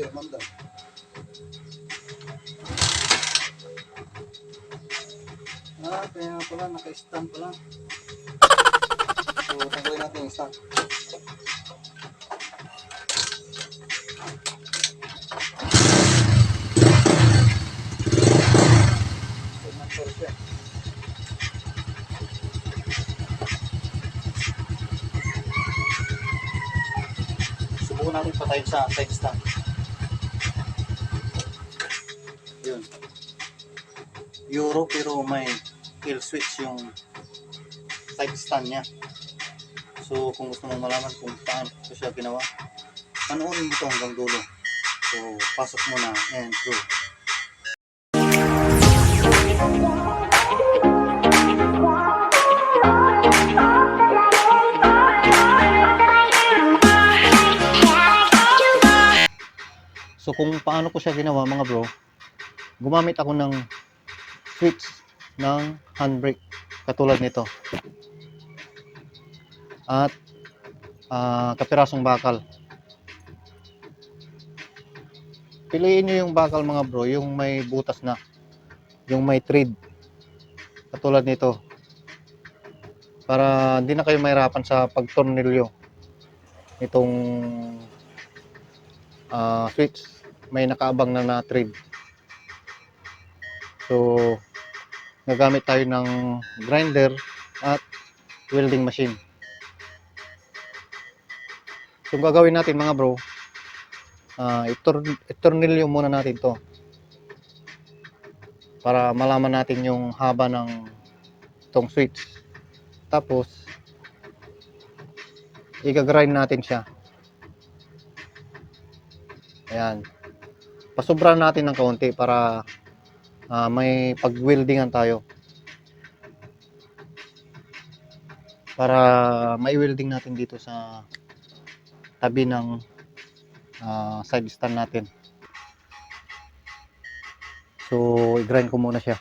tayo, manda. Kaya pala, naka-stand pala. So, tanggalin natin yung stand. Subukan natin patayin sa side stand. Yun. Euro pero may kill switch yung side stand niya. So kung gusto mong malaman kung paano ko siya ginawa, panoorin mo ito hanggang dulo. So pasok mo na and through. So kung paano ko siya ginawa mga bro, gumamit ako ng switch ng handbrake katulad nito at kapirasong bakal. Piliin nyo yung bakal mga bro, yung may butas na, yung may thread katulad nito, para hindi na kayo mahirapan sa pagtornilyo nitong switch. May nakaabang na thread. So nagamit tayo ng grinder at welding machine. So gagawin natin mga bro, itornilyo muna natin to para malaman natin yung haba ng itong switch. Tapos i-grind natin siya. Ayan, pasobra natin ng kaunti para may pag-weldingan tayo, para mai-welding natin dito sa tabi ng side stand natin. So i-grind ko muna siya.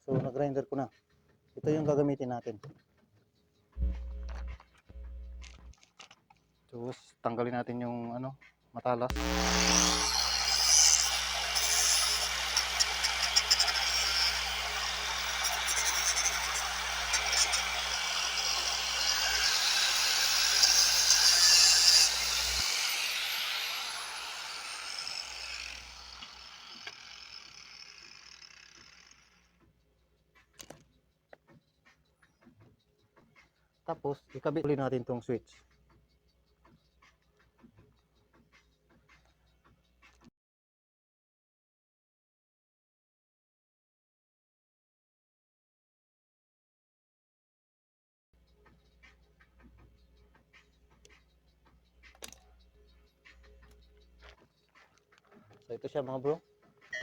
So na-grinder ko na. Ito yung gagamitin natin. So tanggalin natin yung matalas. Tapos ikabit ulit natin tong switch. So ito siya mga bro.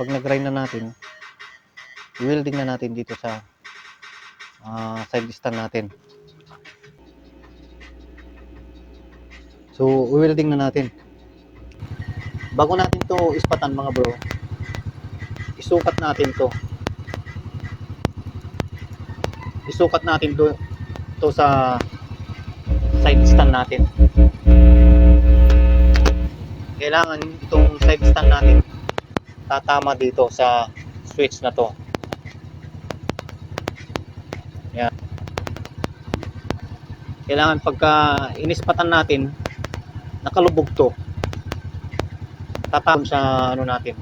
Pag nag-grind na natin, i-welding na natin dito sa side stand natin. So i-welding na natin. Bago natin to ispatan mga bro, isukat natin to. Isukat natin to sa side stand natin. Kailangan itong side stand natin tatama dito sa switch na to. Yan. Kailangan pagka inispatan natin, nakalubog to, tatama sa natin,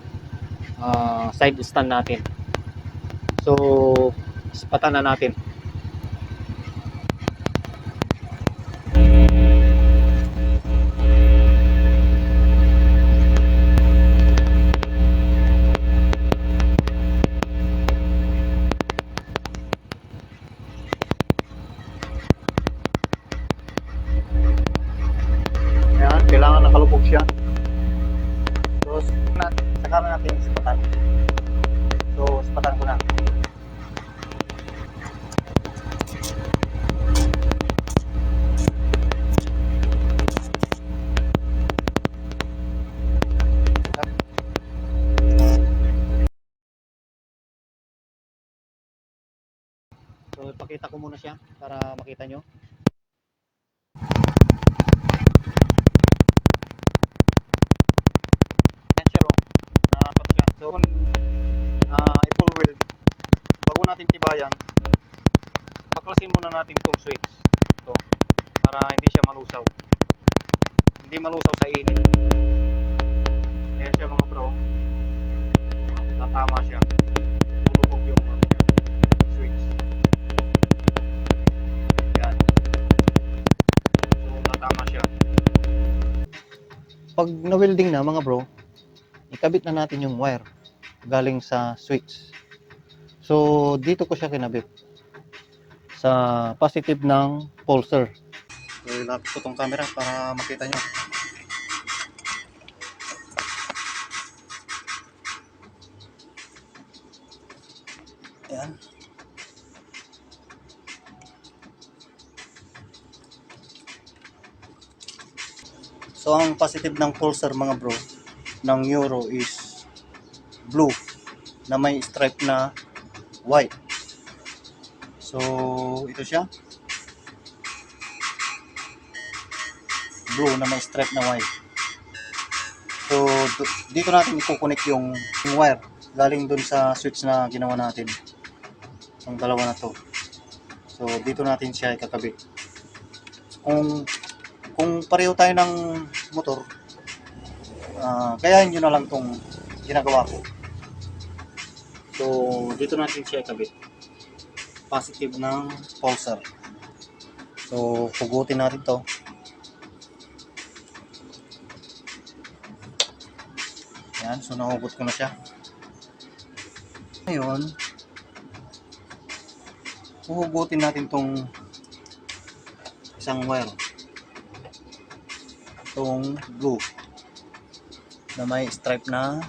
side stand natin. So ispatan na natin. So ipakita ko muna siya para makita nyo. Yan siya, oh. Nakapat siya. So kung i-full weld, bago natin tibayan, baklasin muna natin itong switch. Ito, para hindi siya malusaw. Hindi malusaw sa init. Ayan siya mga bro. Tatama siya. Bulubog yung switch. Yan. So tatama siya. Pag na-welding na mga bro, ikabit na natin yung wire galing sa switch. So dito ko siya kinabit sa positive ng pulser. So ilapit ko tong camera para makita nyo. Ayan. So ang positive ng pulser mga bro ng Euro is blue na may stripe na white. So ito siya, blue na may stripe na white. So dito natin i-connect yung wire galing dun sa switch na ginawa natin, yung dalawa na to. So dito natin siya ikakabit. Kung pareho tayo ng motor, gayahin nyo na lang tong ginagawa ko. So dito natin siya ikabit, positive ng pulser. So pugutin natin to. Yan, so nahugot ko na siya. Ngayon, huhugutin natin tong isang wire, tong blue na may stripe na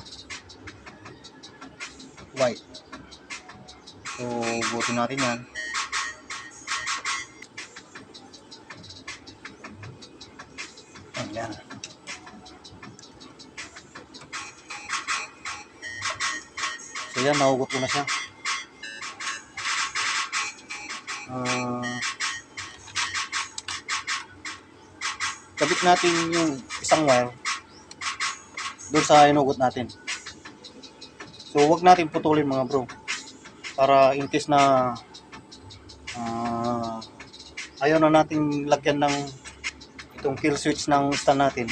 white. So hugutin natin yan. Ayan. So yan, nahugot ko na siya. Kabit natin yung isang wire doon sa inugot natin. So wag natin putulin mga bro, para in case na ayaw na natin lagyan ng itong kill switch ng stand natin,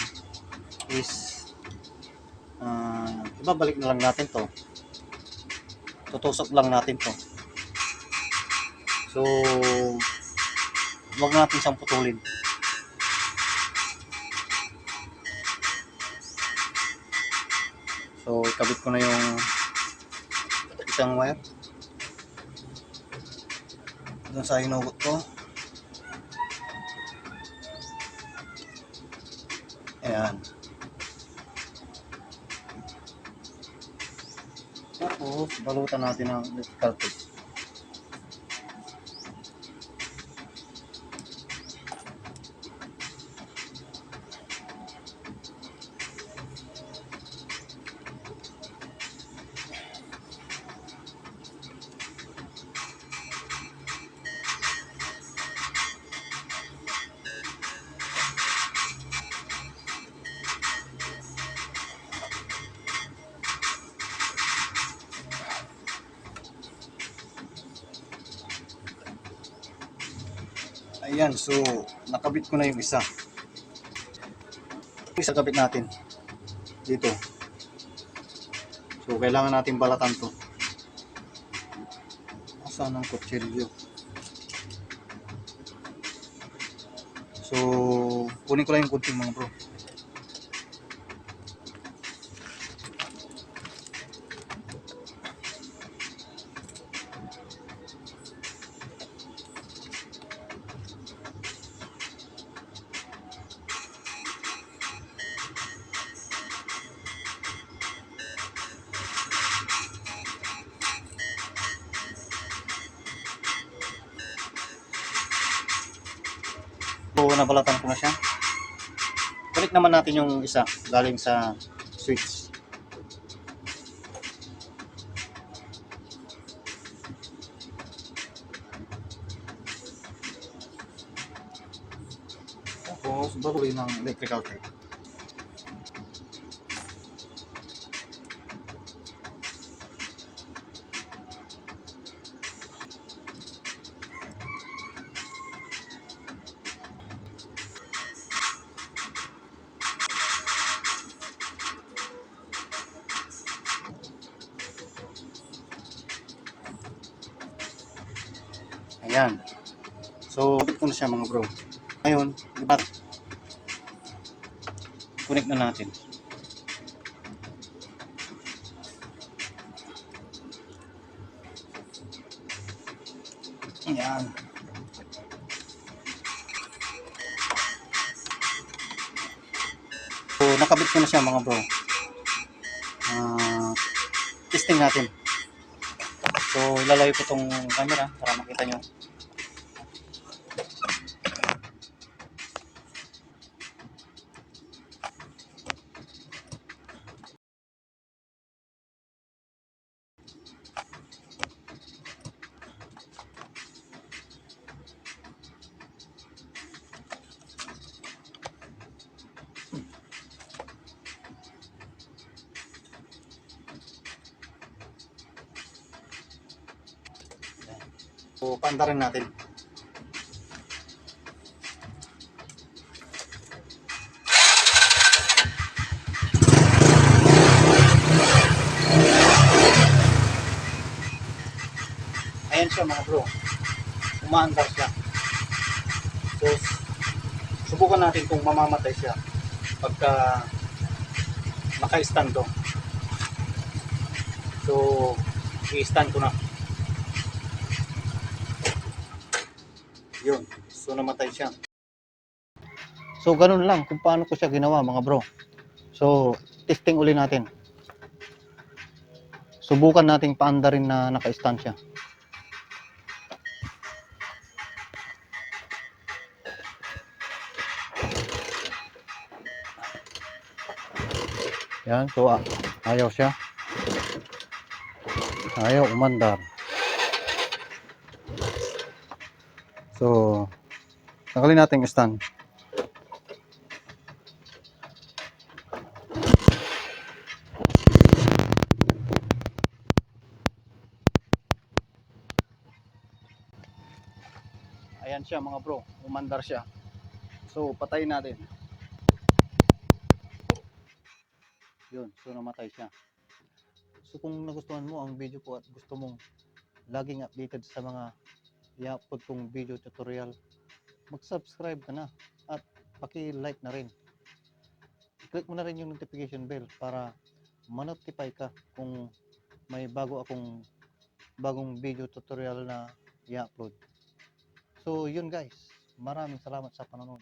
is ibabalik na lang natin to, tutusok lang natin to. So wag natin siyang putulin. So ikabit ko na yung isang wire doon sa hinugot ko. Ayan. Tapos balutan natin ng electrical tape. Ayan, so nakabit ko na yung isa. Isa kabit natin dito. So kailangan natin balatan to. Saan ang kutsilyo? So kunin ko lang yung kunting mga bro. So nabalatan ko na siya. Balik naman natin yung isa galing sa switch. Tapos baluin ng electrical tape. Ayan. So, connect ko na siya mga bro. Ngayon, ibat. Connect na natin. Ayan. So, nakabit ko na siya mga bro. Testing natin. So, ilalayo ko tong camera para makita nyo. So, paanda rin natin. Ayan siya mga bro. Umaandar siya. So, subukan natin kung mamamatay siya pagka naka-stand to. So, i-stand ko na. Yun. So, namatay siya. So, ganun lang kung paano ko siya ginawa mga bro. So, testing uli natin. Subukan nating paandarin na naka-stand siya. Yan, so ayaw siya. Ayaw umandar. So, tanggalin natin yung stand. Ayan siya mga bro, umandar siya. So, patayin natin. Yun, so namatay siya. So, kung nagustuhan mo ang video ko at gusto mong laging updated sa mga i-upload kong video tutorial, mag-subscribe ka na at paki-like na rin. Click mo na rin yung notification bell para ma-notify ka kung may bagong video tutorial na i-upload. So, yun guys. Maraming salamat sa panonood.